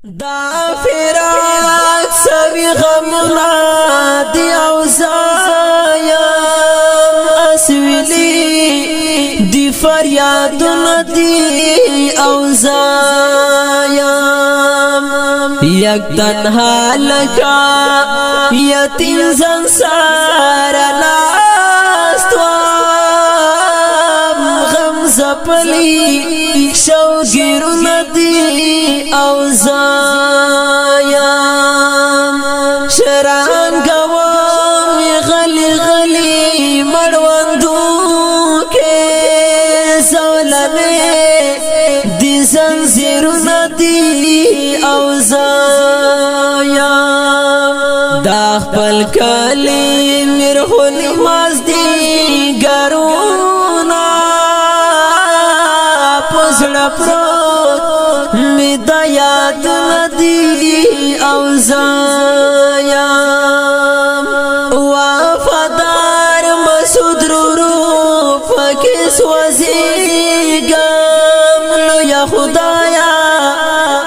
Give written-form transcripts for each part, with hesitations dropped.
دا فراق سوی غمنا دی اوزایم اسویلی دی فریادون دی اوزایم یک تنها لکا یتیم زنسار لاستوام غم زپلی شوگیرون دی اوزایم شرانگوام غلی غلی مروندو کے زولنے دی زنزیرون دی اوزایم دا خپل کلی مرخونی مازدی گرونا پزڑ پروت می دا یاد ندی اوزایم وفادار مسعود رو فکس وزیگم لو یا خدایا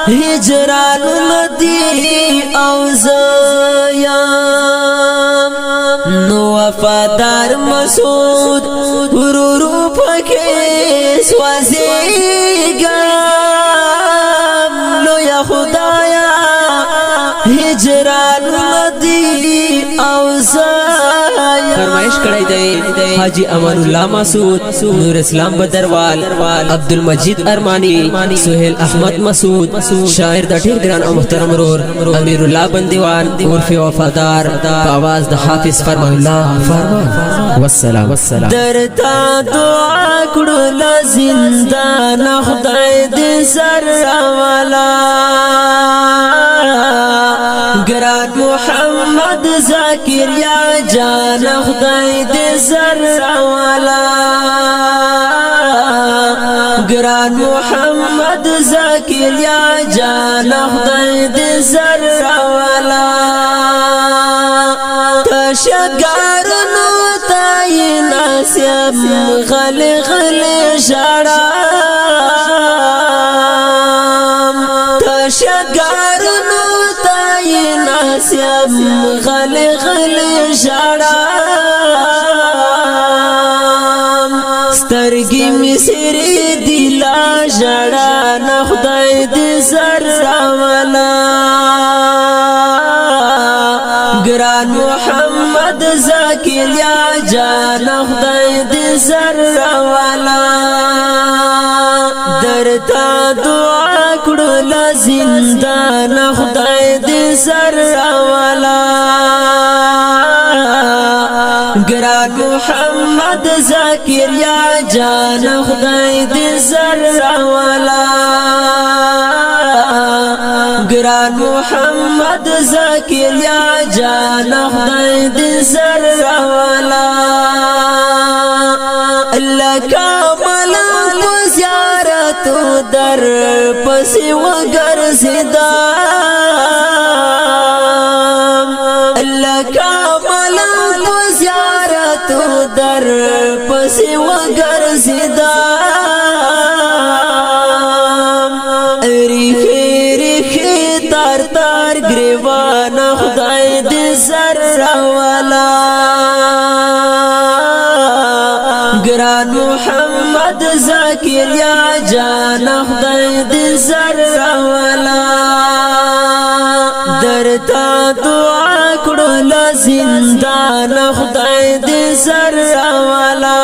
هجران ندی اوزایم نو وفادار مسعود رو فکس وزیگم لو یا خدایا هجران ندی اوزایم فرمائش کړی دی حاجی امان الله مسعود نور اسلام بدروال عبدالمجید ارمانی سہیل احمد مسعود شاعر د ډیر ګران او محترم رور امیر الله بندیوان عرف وفادار آواز د حافظ فرمان الله فرمان والسلام درتا دعا کړو ل زندان خدای دې سر والا ګران محمد ذاکر یا جان خدای دې سر والا ګران محمد ذاکر یا جان خدای دې سر والا تشګارونو تای ناسم غل غل شړم تشګارونو تای ناسم غل غل شړم سترګې می سری دلا ژړا نه خدای دې سر راولا ګران محمد ذاکر یا جان خدای دې سر راولا درتا دعا کړو ل زندان خدای دې سر راولا ګران محمد ذاکر یا جان خدای دې سر راولا ګران محمد ذاکر یا جان خدای دې سر راولا لکا ملک زیارت در پسی وگرزدام لکا ملک زیارت در پسی وگرزدام ریخی ریخی تار تار گریوان خدای دې سر راولا ګران محمد ذاکر یا جان خدای دې سر راولا درتا دعا کړو ل زندان خدای دې سر راولا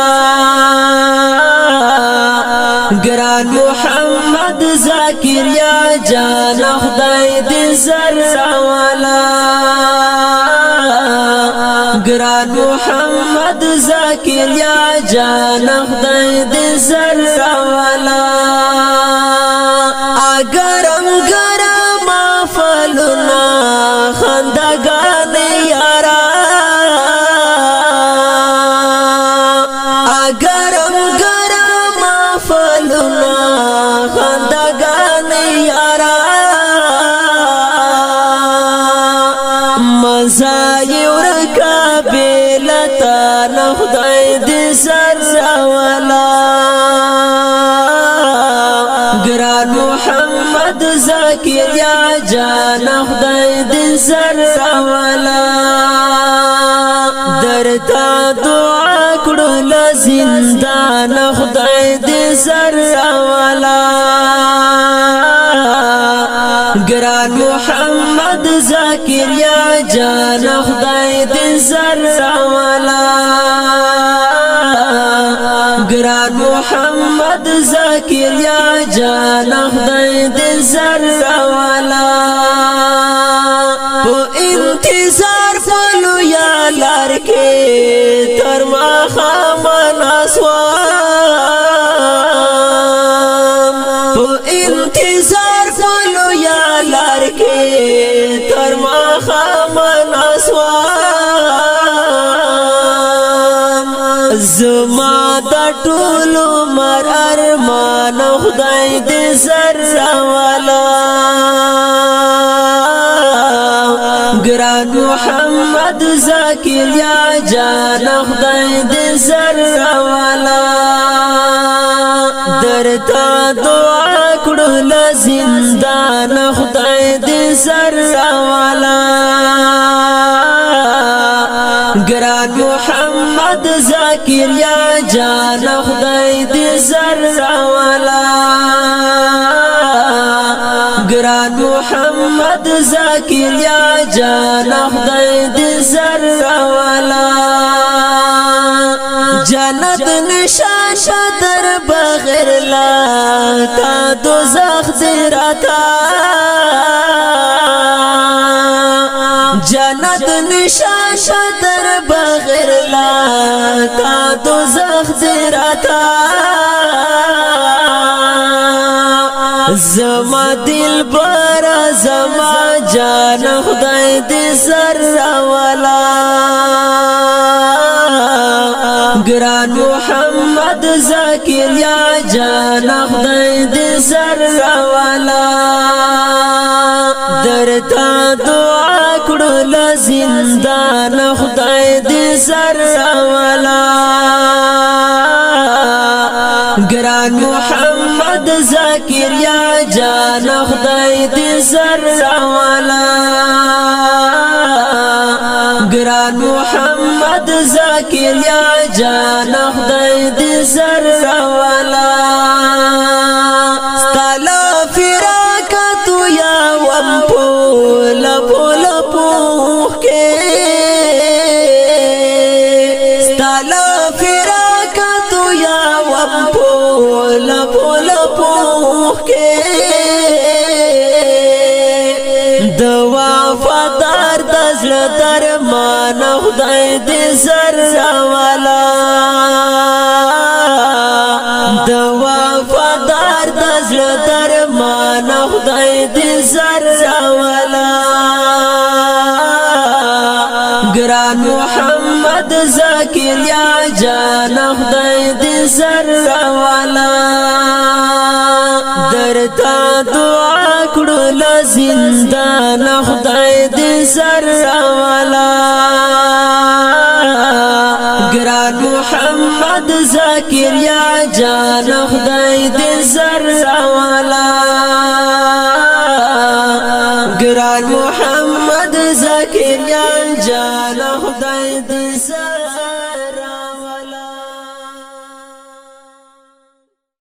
ګران محمد ذاکر یا جان خدای دې سر راولا ګران محمد ذاکر یا جان خدای دې سر راولا اگرم گرم فلنا خندگان یارا اگرم گرم فلنا خندگان یارا مزای ورکا بیلتا نخدای دې سر راولا ګران محمد ذکر یا جان خدای دې سر والا درتا دعا کړو لزندان خدای دې سر والا ګران محمد ذکر یا جان خدای دې سر والا ګران محمد ذکر یا جان خدای دې سر والا په انتظار پلو یا لار کې تر ما خامنا سوام په انتظار پلو یا لار کې تر ما خامنا سوام زما د ټولو مر ارمان خدای دې سر والا ګران محمد ذکر یا جان خدای دې سر والا درتا دعا کړو لزندان خدای دې سر والا ګران محمد ذکر یا جان خدای دې سر والا ګران محمد ذکر یا جان خدای دې سر والا جنت نشان شدر بغیر لا تا دوزخ زراتا جنت نشان شدر بغیر لا تا دوزخ زراتا زما دل بر زما جان خدای دې سر والا ګران محمد ذکر یا جان خدای دې سر والا درتا دعا کړو لزندان خدای دې سر والا ګران محمد ذکر یا جان خدای دې سر والا ګران محمد ذکر یا جان خدای دې سر والا ستاله فراق تو یا وم پول پول پوخ کې ستاله فراق تو یا وم پول پول پوخ کې د وفادار د زړه درمان خدای دې سر والا د وفادار د زړه درمان خدای دې سر والا ګران محمد ذکر یا جان خدای دې سر والا درتا دعا کړو لزندان خدای دې سر والا ګران محمد ذکر یا جان خدای دې سر والا ګران محمد ذکر یا جان خدای